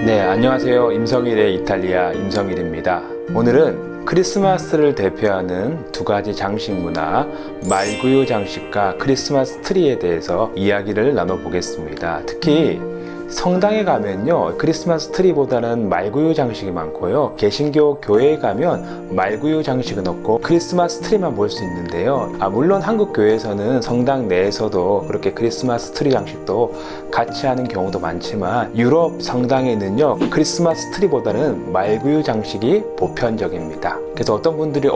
네, 안녕하세요. 임성일의 이탈리아 임성일입니다. 오늘은 크리스마스를 대표하는 두 가지 장식 문화, 말구유 장식과 크리스마스 트리에 대해서 이야기를 나눠보겠습니다. 특히 성당에 가면요, 크리스마스 트리보다는 말구유 장식이 많고요, 개신교 교회에 가면 말구유 장식은 없고 크리스마스 트리만 볼 수 있는데요. 물론 한국 교회에서는 성당 내에서도 그렇게 크리스마스 트리 장식도 같이 하는 경우도 많지만, 유럽 성당에는요, 크리스마스 트리보다는 말구유 장식이 보편적입니다. 그래서 어떤 분들이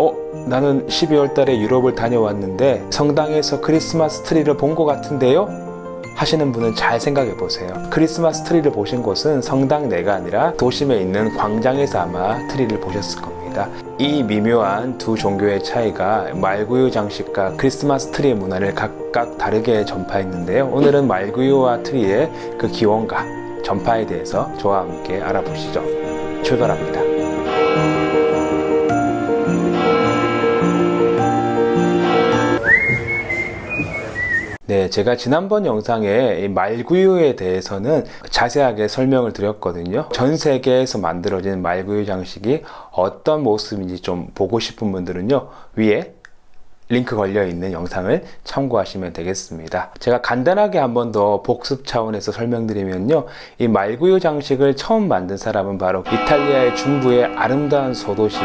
나는 12월 달에 유럽을 다녀왔는데 성당에서 크리스마스 트리를 본 것 같은데요? 하시는 분은 잘 생각해 보세요. 크리스마스 트리를 보신 곳은 성당 내가 아니라 도심에 있는 광장에서 아마 트리를 보셨을 겁니다. 이 미묘한 두 종교의 차이가 말구유 장식과 크리스마스 트리의 문화를 각각 다르게 전파했는데요. 오늘은 말구유와 트리의 그 기원과 전파에 대해서 저와 함께 알아보시죠. 출발합니다. 네, 제가 지난번 영상에 말구유에 대해서는 자세하게 설명을 드렸거든요. 전 세계에서 만들어진 말구유 장식이 어떤 모습인지 좀 보고 싶은 분들은요, 위에 링크 걸려 있는 영상을 참고하시면 되겠습니다. 제가 간단하게 한 번 더 복습 차원에서 설명드리면요, 이 말구유 장식을 처음 만든 사람은 바로 이탈리아의 중부의 아름다운 소도시죠,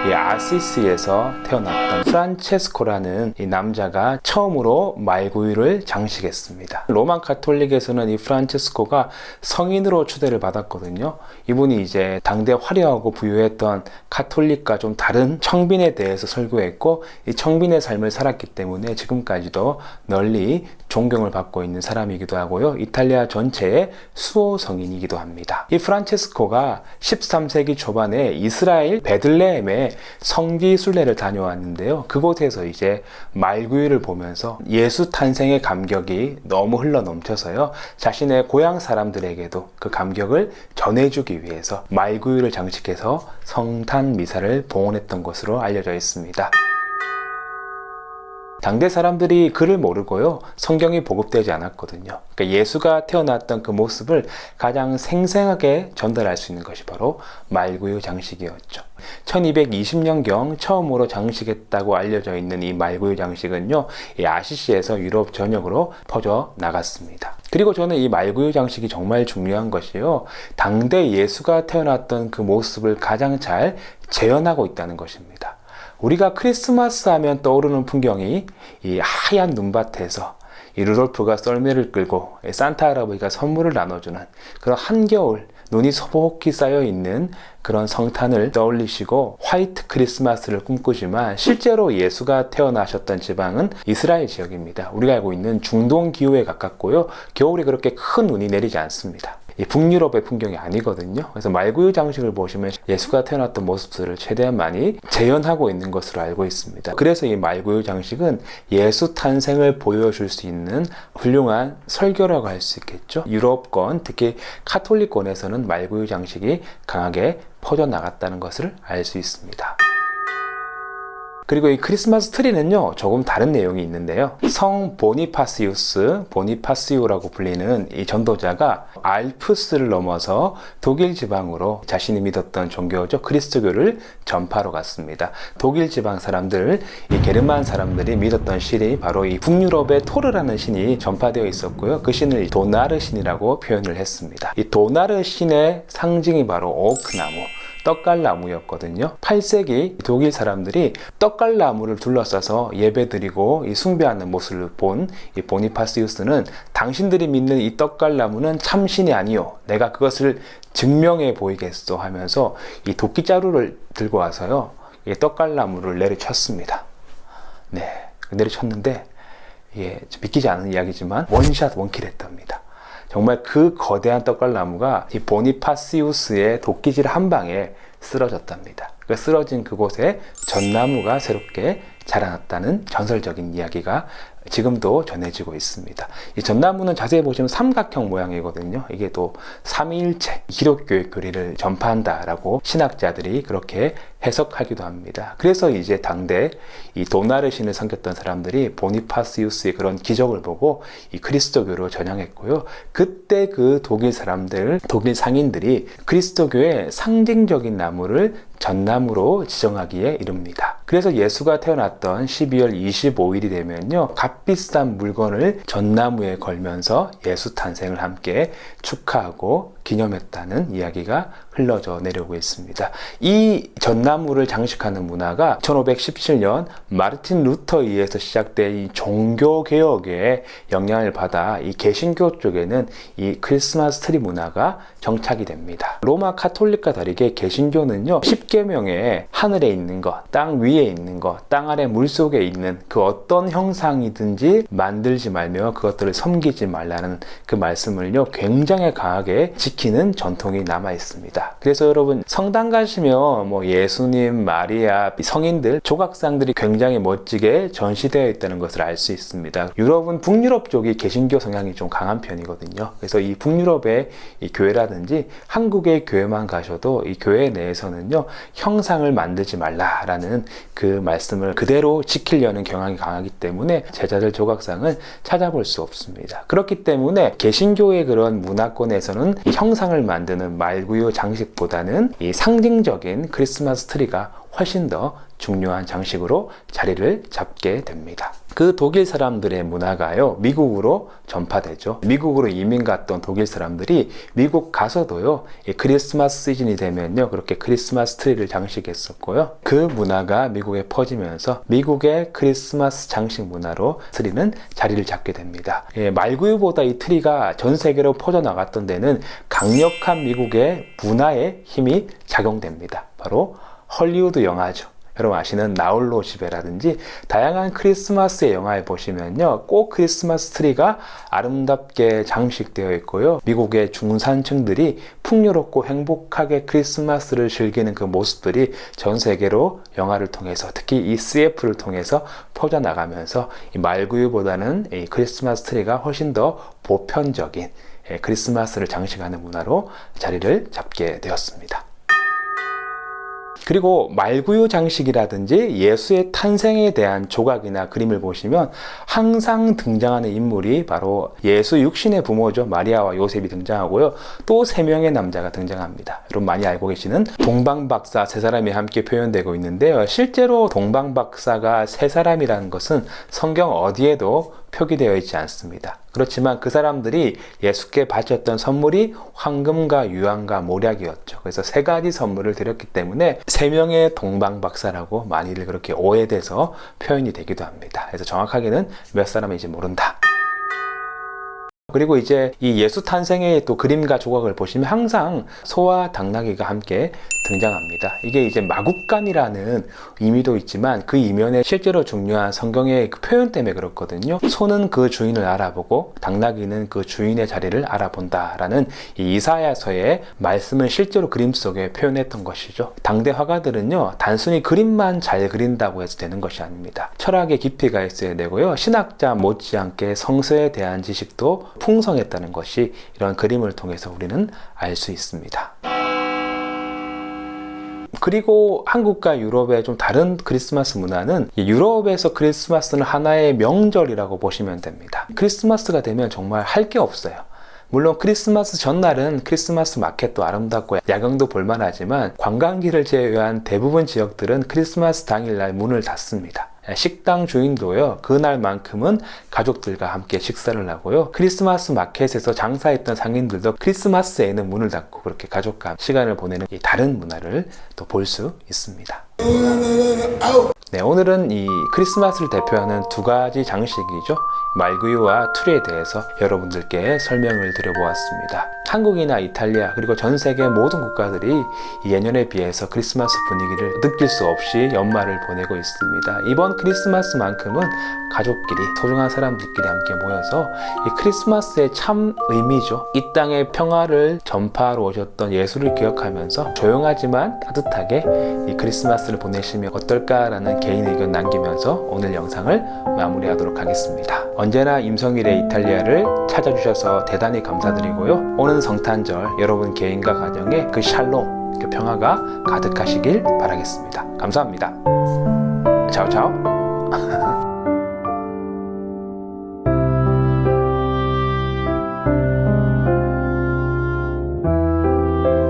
이 아시시에서 태어났던 프란체스코라는 이 남자가 처음으로 말구유를 장식했습니다. 로만 가톨릭에서는 이 프란체스코가 성인으로 추대를 받았거든요. 이분이 이제 당대 화려하고 부유했던 가톨릭과 좀 다른 청빈에 대해서 설교했고, 이 청빈의 삶을 살았기 때문에 지금까지도 널리 존경을 받고 있는 사람이기도 하고요, 이탈리아 전체의 수호 성인이기도 합니다. 이 프란체스코가 13세기 초반에 이스라엘 베들레헴에 성지 순례를 다녀왔는데요, 그곳에서 이제 말구유를 보면서 예수 탄생의 감격이 너무 흘러 넘쳐서요, 자신의 고향 사람들에게도 그 감격을 전해주기 위해서 말구유를 장식해서 성탄 미사를 봉헌했던 것으로 알려져 있습니다. 당대 사람들이 글을 모르고요, 성경이 보급되지 않았거든요. 그러니까 예수가 태어났던 그 모습을 가장 생생하게 전달할 수 있는 것이 바로 말구유 장식이었죠. 1220년경 처음으로 장식했다고 알려져 있는 이 말구유 장식은요, 이 아시시에서 유럽 전역으로 퍼져 나갔습니다. 그리고 저는 이 말구유 장식이 정말 중요한 것이요, 당대 예수가 태어났던 그 모습을 가장 잘 재현하고 있다는 것입니다. 우리가 크리스마스 하면 떠오르는 풍경이 이 하얀 눈밭에서 이 루돌프가 썰매를 끌고 산타 할아버지가 선물을 나눠주는 그런 한겨울 눈이 소복히 쌓여있는 그런 성탄을 떠올리시고 화이트 크리스마스를 꿈꾸지만, 실제로 예수가 태어나셨던 지방은 이스라엘 지역입니다. 우리가 알고 있는 중동 기후에 가깝고요, 겨울에 그렇게 큰 눈이 내리지 않습니다. 이 북유럽의 풍경이 아니거든요. 그래서 말구유 장식을 보시면 예수가 태어났던 모습들을 최대한 많이 재현하고 있는 것으로 알고 있습니다. 그래서 이 말구유 장식은 예수 탄생을 보여줄 수 있는 훌륭한 설교라고 할 수 있겠죠. 유럽권, 특히 카톨릭권에서는 말구유 장식이 강하게 퍼져나갔다는 것을 알 수 있습니다. 그리고 이 크리스마스 트리는요, 조금 다른 내용이 있는데요, 성 보니파시우라고 불리는 이 전도자가 알프스를 넘어서 독일 지방으로 자신이 믿었던 종교죠, 그리스도교를 전파로 갔습니다. 독일 지방 사람들, 이 게르만 사람들이 믿었던 신이 바로 이 북유럽의 토르라는 신이 전파되어 있었고요, 그 신을 도나르 신이라고 표현을 했습니다. 이 도나르 신의 상징이 바로 오크나무, 떡갈나무였거든요. 8세기 독일 사람들이 떡갈나무를 둘러싸서 예배드리고 이 숭배하는 모습을 본 이 보니파시우스는, 당신들이 믿는 이 떡갈나무는 참신이 아니요, 내가 그것을 증명해 보이겠소 하면서 이 도끼자루를 들고 와서요, 이 떡갈나무를 내리쳤습니다. 네, 내리쳤는데 이게 믿기지 않은 이야기지만 원샷 원킬 했답니다. 정말 그 거대한 떡갈나무가 이 보니파시우스의 도끼질 한 방에 쓰러졌답니다. 그 쓰러진 그곳에 전나무가 새롭게 자라났다는 전설적인 이야기가 지금도 전해지고 있습니다. 이 전나무는 자세히 보시면 삼각형 모양이거든요. 이게 또 삼위일체, 기독교의 교리를 전파한다라고 신학자들이 그렇게 해석하기도 합니다. 그래서 이제 당대 이 도나르 신을 섬겼던 사람들이 보니파시우스의 그런 기적을 보고 이 그리스도교로 전향했고요. 그때 그 독일 사람들, 독일 상인들이 그리스도교의 상징적인 나무를 전나무로 지정하기에 이릅니다. 그래서 예수가 태어났던 12월 25일이 되면요, 값비싼 물건을 전나무에 걸면서 예수 탄생을 함께 축하하고 기념했다는 이야기가 흘러져 내려오고 있습니다. 이 전나무를 장식하는 문화가 1517년 마르틴 루터에 의해서 시작된 이 종교개혁에 영향을 받아 이 개신교 쪽에는 이 크리스마스 트리 문화가 정착이 됩니다. 로마 카톨릭과 다르게 개신교는요, 10계명에 하늘에 있는 것, 땅 위에 있는 것, 땅 아래 물속에 있는 그 어떤 형상이든지 만들지 말며 그것들을 섬기지 말라는 그 말씀을요, 굉장히 강하게 지키는 전통이 남아 있습니다. 그래서 여러분 성당 가시면 뭐 예수님, 마리아, 성인들, 조각상들이 굉장히 멋지게 전시되어 있다는 것을 알 수 있습니다. 유럽은 북유럽 쪽이 개신교 성향이 좀 강한 편이거든요. 그래서 이 북유럽의 이 교회라든지 한국의 교회만 가셔도 이 교회 내에서는요, 형상을 만들지 말라라는 그 말씀을 그대로 지키려는 경향이 강하기 때문에 제자들 조각상을 찾아볼 수 없습니다. 그렇기 때문에 개신교의 그런 문화권에서는 이 형상을 만드는 말구유 장식보다는 이 상징적인 크리스마스 트리가 훨씬 더 중요한 장식으로 자리를 잡게 됩니다. 그 독일 사람들의 문화가요, 미국으로 전파되죠. 미국으로 이민 갔던 독일 사람들이 미국 가서도요, 이 크리스마스 시즌이 되면요, 그렇게 크리스마스 트리를 장식했었고요. 그 문화가 미국에 퍼지면서 미국의 크리스마스 장식 문화로 트리는 자리를 잡게 됩니다. 말구유보다 이 트리가 전 세계로 퍼져나갔던 데는 강력한 미국의 문화의 힘이 작용됩니다. 바로 헐리우드 영화죠. 여러분 아시는 나홀로 집에라든지 다양한 크리스마스의 영화에 보시면요, 꼭 크리스마스 트리가 아름답게 장식되어 있고요, 미국의 중산층들이 풍요롭고 행복하게 크리스마스를 즐기는 그 모습들이 전 세계로 영화를 통해서, 특히 이 CF를 통해서 퍼져나가면서 이 말구유보다는 이 크리스마스 트리가 훨씬 더 보편적인 크리스마스를 장식하는 문화로 자리를 잡게 되었습니다. 그리고 말구유 장식이라든지 예수의 탄생에 대한 조각이나 그림을 보시면 항상 등장하는 인물이 바로 예수 육신의 부모죠. 마리아와 요셉이 등장하고요. 또 3명의 남자가 등장합니다. 여러분 많이 알고 계시는 동방박사 3사람이 함께 표현되고 있는데요. 실제로 동방박사가 3사람이라는 것은 성경 어디에도 표기되어 있지 않습니다. 그렇지만 그 사람들이 예수께 바쳤던 선물이 황금과 유황과 모략이었죠. 그래서 3가지 선물을 드렸기 때문에 3명의 동방박사라고 많이들 그렇게 오해돼서 표현이 되기도 합니다. 그래서 정확하게는 몇 사람인지 모른다. 그리고 이제 이 예수 탄생의 또 그림과 조각을 보시면 항상 소와 당나귀가 함께 등장합니다. 이게 이제 마국간이라는 의미도 있지만 그 이면에 실제로 중요한 성경의 그 표현 때문에 그렇거든요. 소는 그 주인을 알아보고 당나귀는 그 주인의 자리를 알아본다라는 이 이사야서의 말씀을 실제로 그림 속에 표현했던 것이죠. 당대 화가들은요, 단순히 그림만 잘 그린다고 해서 되는 것이 아닙니다. 철학의 깊이가 있어야 되고요, 신학자 못지않게 성서에 대한 지식도 풍성했다는 것이 이런 그림을 통해서 우리는 알 수 있습니다. 그리고 한국과 유럽의 좀 다른 크리스마스 문화는, 유럽에서 크리스마스는 하나의 명절이라고 보시면 됩니다. 크리스마스가 되면 정말 할 게 없어요. 물론 크리스마스 전날은 크리스마스 마켓도 아름답고 야경도 볼만하지만 관광지를 제외한 대부분 지역들은 크리스마스 당일날 문을 닫습니다. 식당 주인도요, 그날만큼은 가족들과 함께 식사를 하고요, 크리스마스 마켓에서 장사했던 상인들도 크리스마스에는 문을 닫고 그렇게 가족과 시간을 보내는 이 다른 문화를 또 볼 수 있습니다. 네, 오늘은 이 크리스마스를 대표하는 2가지 장식이죠, 말구유와 트리에 대해서 여러분들께 설명을 드려보았습니다. 한국이나 이탈리아 그리고 전 세계 모든 국가들이 예년에 비해서 크리스마스 분위기를 느낄 수 없이 연말을 보내고 있습니다. 이번 크리스마스만큼은 가족끼리, 소중한 사람들끼리 함께 모여서 이 크리스마스의 참 의미죠, 이 땅의 평화를 전파하러 오셨던 예수를 기억하면서 조용하지만 따뜻하게 이 크리스마스 크리스마스를 보내시면 어떨까라는 개인 의견 남기면서 오늘 영상을 마무리하도록 하겠습니다. 언제나 임성일의 이탈리아를 찾아주셔서 대단히 감사드리고요. 오는 성탄절 여러분 개인과 가정에 그 샬롬, 그 평화가 가득하시길 바라겠습니다. 감사합니다. 차오차오.